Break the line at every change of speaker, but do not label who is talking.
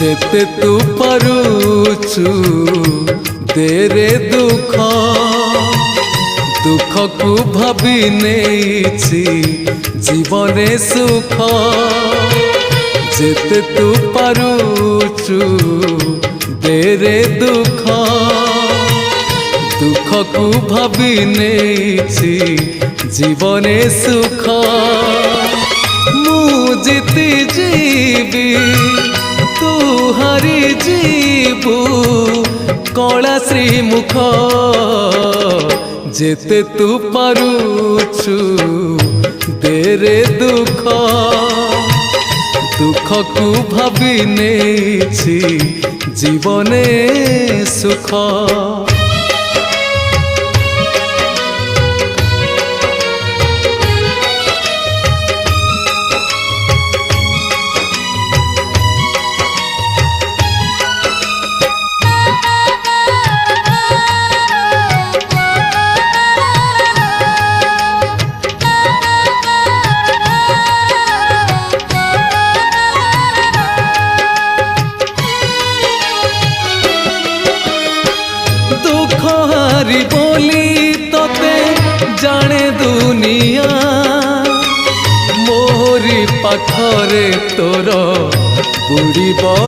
जेते तू पारुचु तेरे दुख दुख को भाभी नेछि जीवने सुख जेते तू पारुचु तेरे दुख दुख को भाभी नेछि जीवने सुख मु जीती जीवी तू हारी जीवु कला श्रीमुख जेते तू पारुचु तेरे दुख दुख को भाभी नेछि जीवने सुख। हारी बोली तोते जाने दुनिया मोरी पाखरे तोर बुड़ीब।